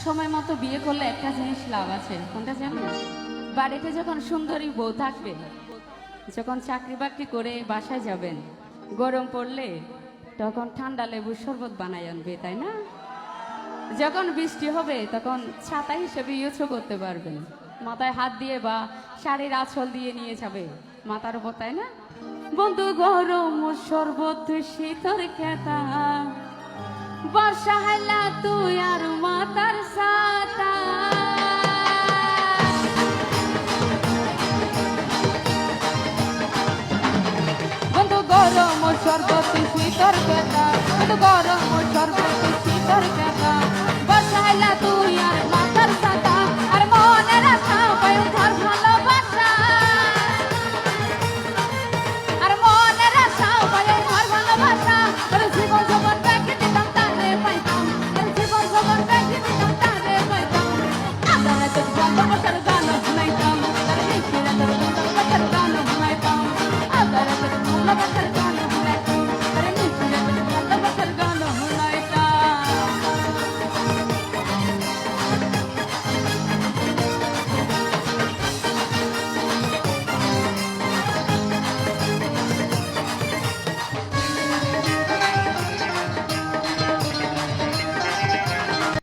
সময় মতো বিয়ে করলে একটা জিনিস লাভ আছে, কোনটা জানেন? বাড়িতে যখন সুন্দরী বউ থাকবে, যখন চাকরি বাকরি করে বাসায় যাবেন, গরম পড়লে তখন ঠান্ডা লেবুর শরবত বানাই আনবে, তাই না? যখন বৃষ্টি হবে তখন ছাতা হিসেবে ইউজ করতে পারবেন, মাথায় হাত দিয়ে বা শাড়ির আঁচল দিয়ে নিয়ে যাবে মাথার উপর, তাই না? বন্ধু গরম শরবত শীতর খেতা, বর্ষা হাইলা তুই আর মাতার সাতা। বন্ধু গরম শরবত শীতর খেতা, বন্ধু গরম শরবত শীতর খেতা।